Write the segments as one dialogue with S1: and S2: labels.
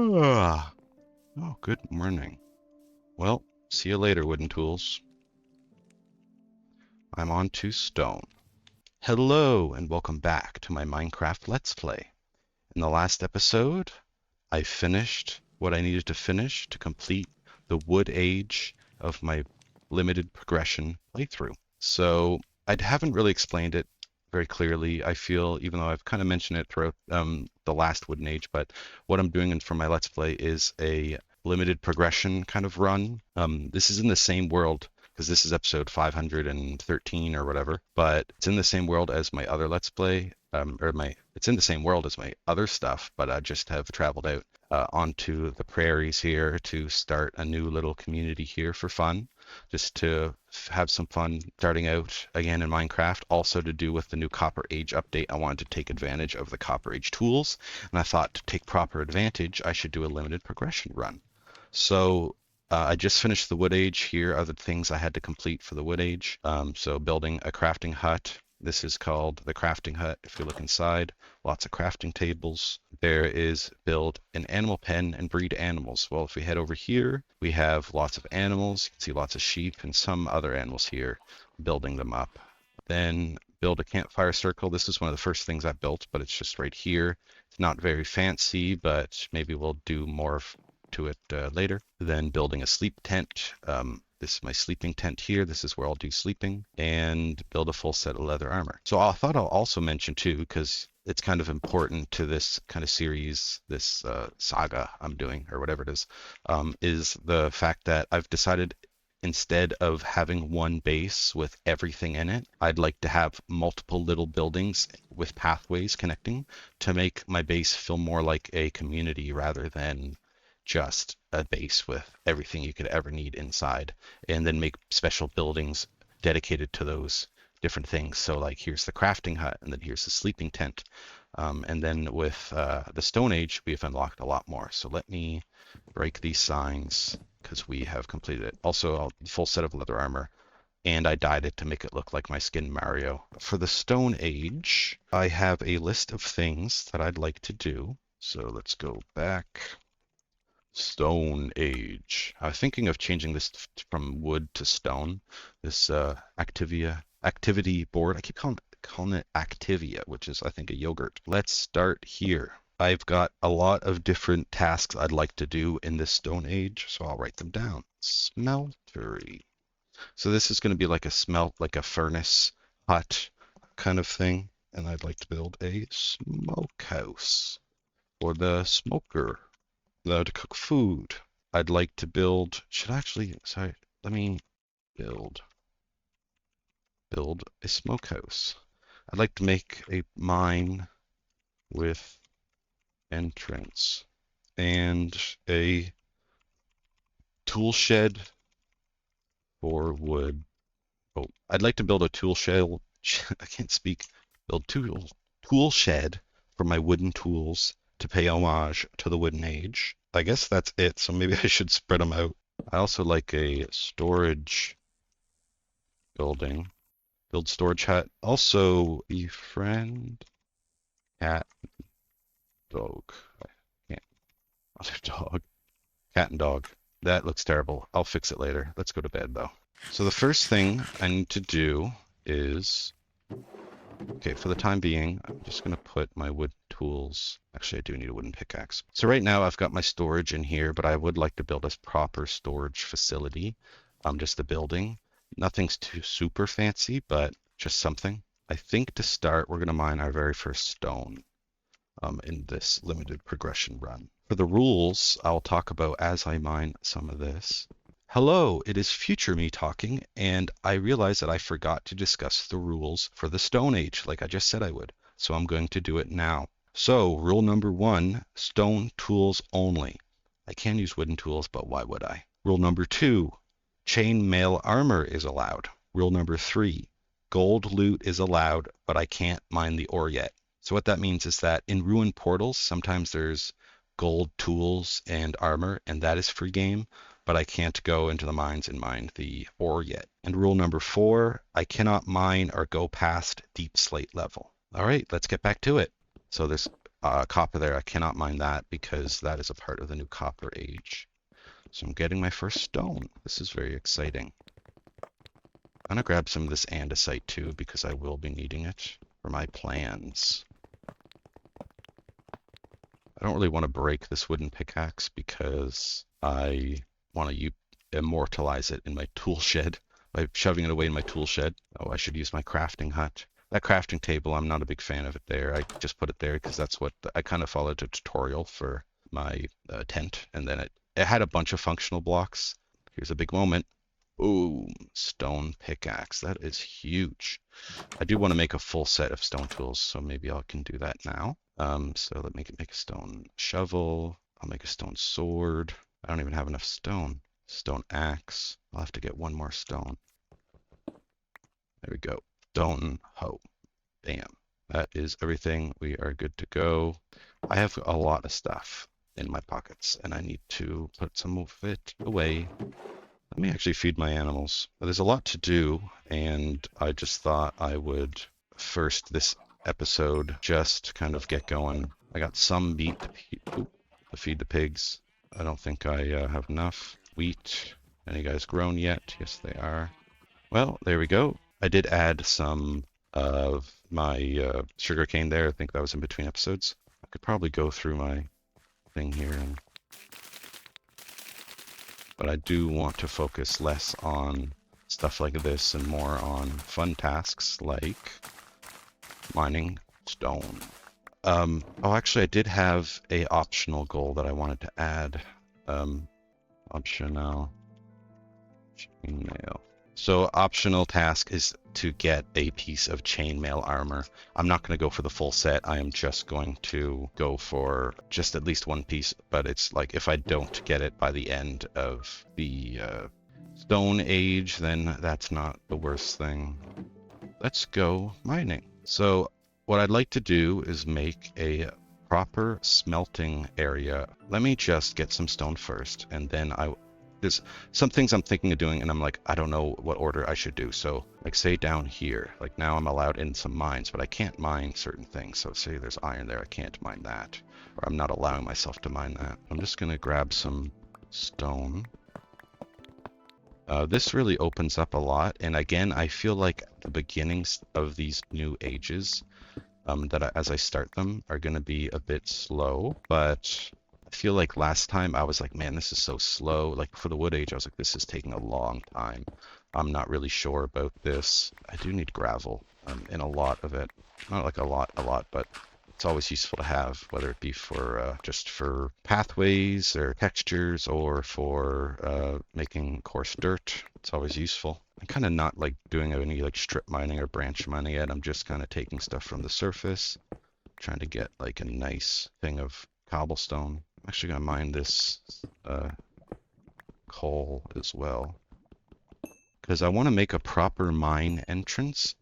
S1: Ah. Oh, good morning. Well, see you later, wooden tools. I'm on to stone. Hello, and welcome back to my Minecraft Let's Play. In the last episode, I finished what I needed to finish to complete the wood age of my limited progression playthrough. So I haven't really explained it very clearly, I feel, even though I've kind of mentioned it throughout the last wooden age, but what I'm doing for my Let's Play is a limited progression kind of run. This is in the same world, because this is episode 513 or whatever, but it's in the same world as my other Let's Play, it's in the same world as my other stuff, but I just have traveled out onto the prairies here to start a new little community here for fun, just to have some fun starting out again in Minecraft. Also to do with the new Copper Age update, I wanted to take advantage of the Copper Age tools, and I thought to take proper advantage, I should do a limited progression run. So I just finished the Wood Age. Here are the things I had to complete for the Wood Age. So building a crafting hut. This is called the crafting hut. If you look inside, lots of crafting tables. There is build an animal pen and breed animals. Well, if we head over here, we have lots of animals. You can see lots of sheep and some other animals here, building them up. Then build a campfire circle. This is one of the first things I built, but it's just right here. It's not very fancy, but maybe we'll do more to it later. Then building a sleep tent. This is my sleeping tent here. This is where I'll do sleeping, and build a full set of leather armor. So I thought I'll also mention too, because it's kind of important to this kind of series, this saga I'm doing, or whatever it is the fact that I've decided instead of having one base with everything in it, I'd like to have multiple little buildings with pathways connecting to make my base feel more like a community rather than just a base with everything you could ever need inside, and then make special buildings dedicated to those different things. So like here's the crafting hut, and then here's the sleeping tent. And then with the Stone Age, we've unlocked a lot more. So let me break these signs because we have completed it. Also, a full set of leather armor, and I dyed it to make it look like my skin Mario. For the Stone Age, I have a list of things that I'd like to do. So let's go back. Stone Age. I was thinking of changing this from wood to stone. This activity board. I keep calling it Activia, which is I think a yogurt. Let's start here. I've got a lot of different tasks I'd like to do in this Stone Age, so I'll write them down. Smeltery. So this is going to be like a furnace hut kind of thing, and I'd like to build a smokehouse for the smoker to cook food. I'd like to build, let me build a smokehouse. I'd like to make a mine with entrance and a tool shed for wood. Oh, I'd like to build a tool shed. I can't speak. Build tool shed for my wooden tools to pay homage to the Wooden Age. I guess that's it, so maybe I should spread them out. I also like a storage building. Build storage hut. Also, befriend cat, dog. Can't. Other dog. Cat and dog. That looks terrible. I'll fix it later. Let's go to bed, though. So the first thing I need to do is... Okay, for the time being, I'm just going to put my wood tools. Actually, I do need a wooden pickaxe. So right now I've got my storage in here, but I would like to build a proper storage facility. Just a building. Nothing's too super fancy, but just something. I think to start, we're going to mine our very first stone in this limited progression run. For the rules, I'll talk about as I mine some of this. Hello, it is future me talking, and I realize that I forgot to discuss the rules for the Stone Age, like I just said I would. So I'm going to do it now. So, rule number 1, stone tools only. I can use wooden tools, but why would I? Rule number 2, chainmail armor is allowed. Rule number 3, gold loot is allowed, but I can't mine the ore yet. So what that means is that in ruined portals, sometimes there's gold tools and armor, and that is free game, but I can't go into the mines and mine the ore yet. And rule number 4, I cannot mine or go past deep slate level. All right, let's get back to it. So there's copper there. I cannot mine that because that is a part of the new copper age. So I'm getting my first stone. This is very exciting. I'm gonna grab some of this andesite too because I will be needing it for my plans. I don't really want to break this wooden pickaxe because I want to immortalize it in my tool shed by shoving it away in my tool shed. Oh, I should use my crafting hut. That crafting table, I'm not a big fan of it there. I just put it there because that's what I kind of followed a tutorial for my tent, and then it had a bunch of functional blocks. Here's a big moment. Boom, stone pickaxe. That is huge. I do want to make a full set of stone tools, so maybe I can do that now. So let me make a stone shovel. I'll make a stone sword. I don't even have enough stone. Stone axe. I'll have to get one more stone. There we go. Stone hoe. Bam. That is everything. We are good to go. I have a lot of stuff in my pockets, and I need to put some of it away. Let me actually feed my animals. There's a lot to do, and I just thought I would first this episode just kind of get going. I got some meat to feed the pigs. I don't think I have enough. Wheat. Any guys grown yet? Yes, they are. Well, there we go. I did add some of my sugar cane there. I think that was in between episodes. I could probably go through my thing here and but I do want to focus less on stuff like this and more on fun tasks like mining stone. Oh, actually, I did have a optional goal that I wanted to add. Optional chainmail. So optional task is to get a piece of chainmail armor. I'm not going to go for the full set. I am just going to go for just at least one piece. But it's like if I don't get it by the end of the Stone Age, then that's not the worst thing. Let's go mining. So what I'd like to do is make a proper smelting area. Let me just get some stone first, and then there's some things I'm thinking of doing, and I'm like, I don't know what order I should do. So, like, say down here, like now I'm allowed in some mines, but I can't mine certain things. So, say there's iron there, I can't mine that, or I'm not allowing myself to mine that. I'm just gonna grab some stone. This really opens up a lot, and again, I feel like the beginnings of these new ages, as I start them, are gonna be a bit slow, but I feel like last time I was like, man, this is so slow. Like for the wood age, I was like, this is taking a long time. I'm not really sure about this. I do need gravel in a lot of it. Not like a lot, but it's always useful to have, whether it be for just for pathways or textures or for making coarse dirt. It's always useful. I'm kind of not like doing any like strip mining or branch mining yet. I'm just kind of taking stuff from the surface, trying to get like a nice thing of cobblestone. I'm actually gonna mine this coal as well because I want to make a proper mine entrance,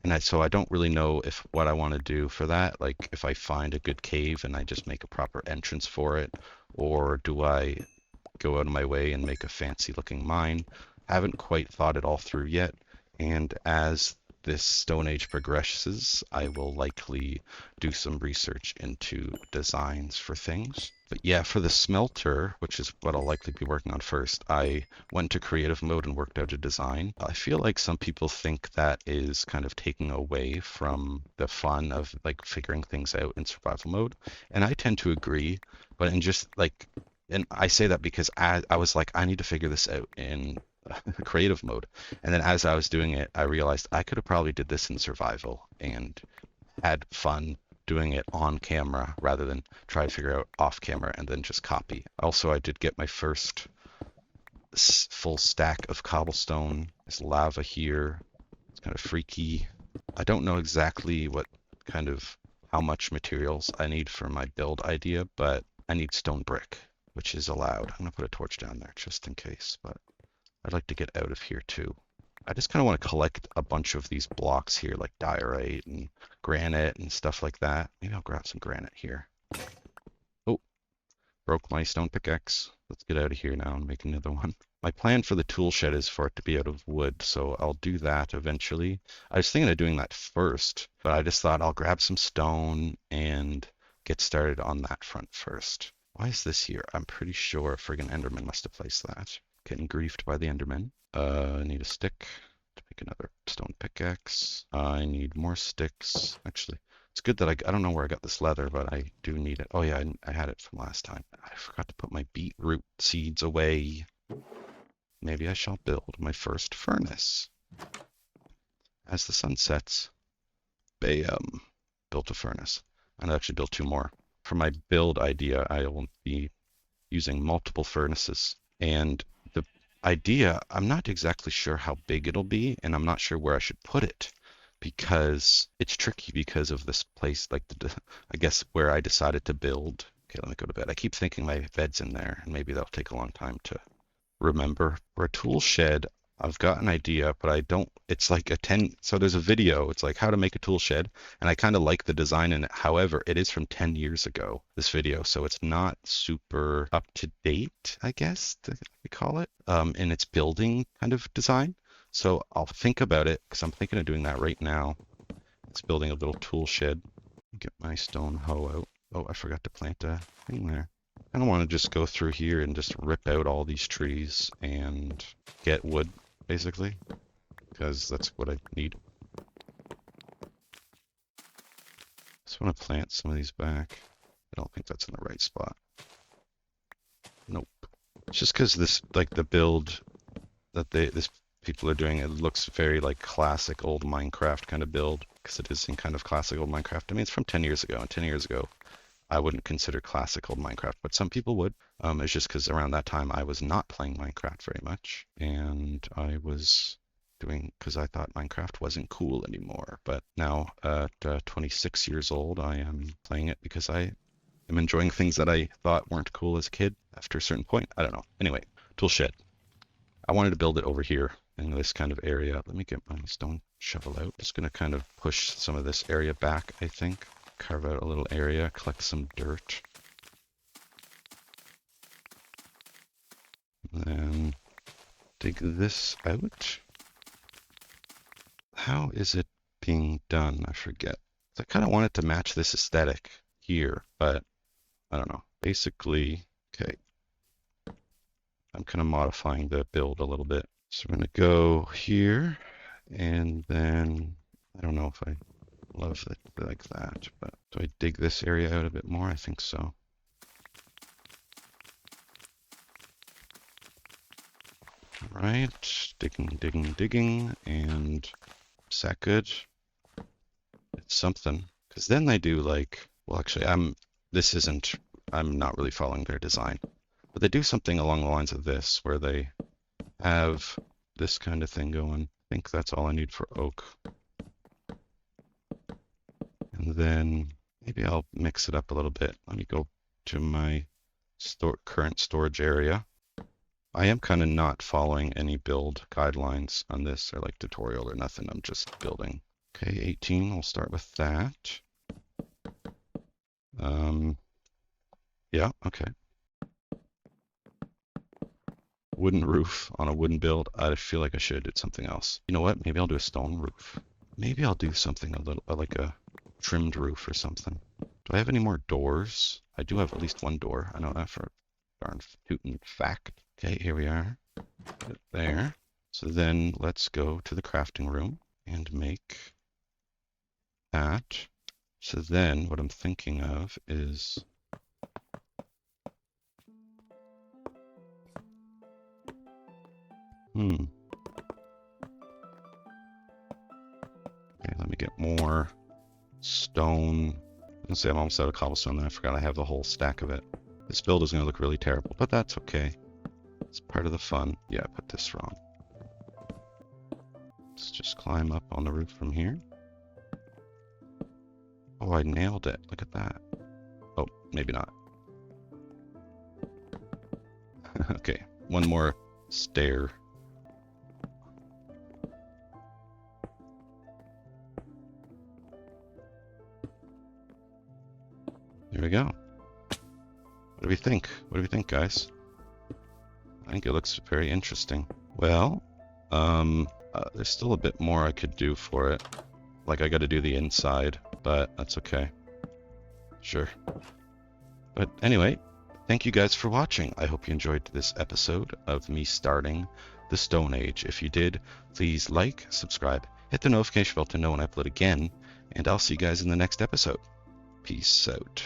S1: and so I don't really know if what I want to do for that. Like if I find a good cave and I just make a proper entrance for it, or do I go out of my way and make a fancy looking mine? I haven't quite thought it all through yet, and as this Stone Age progresses, I will likely do some research into designs for things. But yeah, for the smelter, which is what I'll likely be working on first, I went to creative mode and worked out a design. I feel like some people think that is kind of taking away from the fun of like figuring things out in survival mode, and I tend to agree, but in just like, and I say that because I was like, I need to figure this out in creative mode. And then as I was doing it, I realized I could have probably did this in survival and had fun doing it on camera rather than try to figure out off camera and then just copy. Also, I did get my first full stack of cobblestone. There's lava here. It's kind of freaky. I don't know exactly how much materials I need for my build idea, but I need stone brick, which is allowed. I'm gonna put a torch down there just in case, but I'd like to get out of here too. I just kind of want to collect a bunch of these blocks here, like diorite and granite and stuff like that. Maybe I'll grab some granite here. Oh, broke my stone pickaxe. Let's get out of here now and make another one. My plan for the tool shed is for it to be out of wood, so I'll do that eventually. I was thinking of doing that first, but I just thought I'll grab some stone and get started on that front first. Why is this here? I'm pretty sure a friggin' Enderman must have placed that. Getting griefed by the Enderman. I need a stick to make another stone pickaxe. I need more sticks. Actually, it's good that I don't know where I got this leather, but I do need it. Oh yeah, I had it from last time. I forgot to put my beetroot seeds away. Maybe I shall build my first furnace. As the sun sets, bam, built a furnace. And I actually built 2 more. For my build idea, I will be using multiple furnaces. And the idea, I'm not exactly sure how big it'll be, and I'm not sure where I should put it because it's tricky because of this place, like I guess where I decided to build. Okay, let me go to bed. I keep thinking my bed's in there, and maybe that'll take a long time to remember. For a tool shed, I've got an idea, but I don't, it's like so there's a video, it's like how to make a tool shed, and I kind of like the design in it. However, it is from 10 years ago, this video, so it's not super up to date, I guess, we call it, in its building kind of design. So I'll think about it, because I'm thinking of doing that right now. It's building a little tool shed. Get my stone hoe out. Oh, I forgot to plant a thing there. I don't want to just go through here and just rip out all these trees and get wood, basically, because that's what I need. Just want to plant some of these back. I don't think that's in the right spot. Nope. It's just because this, like the build that this people are doing, it looks very like classic old Minecraft kind of build, because it is in kind of classic old Minecraft. I mean, it's from 10 years ago, and 10 years ago, I wouldn't consider classic old Minecraft, but some people would. It's just because around that time I was not playing Minecraft very much, and I was doing, because I thought Minecraft wasn't cool anymore. But now at 26 years old, I am playing it because I am enjoying things that I thought weren't cool as a kid after a certain point. I don't know. Anyway, tool shed. I wanted to build it over here in this kind of area. Let me get my stone shovel out. Just going to kind of push some of this area back, I think. Carve out a little area, collect some dirt. And then dig this out. How is it being done? I forget. I kind of want it to match this aesthetic here, but I don't know. Basically, okay. I'm kind of modifying the build a little bit. So I'm going to go here, and then I don't know if I love it like that, but do I dig this area out a bit more? I think so. All right, digging, digging, digging, and is that good? It's something, because then they do like, well, actually, I'm not really following their design, but they do something along the lines of this, where they have this kind of thing going. I think that's all I need for oak. And then maybe I'll mix it up a little bit. Let me go to my current storage area. I am kind of not following any build guidelines on this, or like tutorial or nothing. I'm just building. Okay, 18, we'll start with that. Yeah, okay. Wooden roof on a wooden build. I feel like I should have did something else. You know what? Maybe I'll do a stone roof. Maybe I'll do something a little like a trimmed roof or something. Do I have any more doors? I do have at least one door. I know that for a darn tootin' fact. Okay, here we are. Put it there. So then let's go to the crafting room and make that. So then what I'm thinking of is okay, let me get more stone. Let's say I'm almost out of cobblestone, then I forgot I have the whole stack of it. This build is going to look really terrible, but that's okay. It's part of the fun. Yeah, I put this wrong. Let's just climb up on the roof from here. Oh, I nailed it. Look at that. Oh, maybe not. Okay, one more stair. There we go. What do we think? What do we think, guys? I think it looks very interesting. Well, there's still a bit more I could do for it. Like I got to do the inside, but that's okay. Sure. But anyway, thank you guys for watching. I hope you enjoyed this episode of me starting the Stone Age. If you did, please like, subscribe, hit the notification bell to know when I upload again, and I'll see you guys in the next episode. Peace out.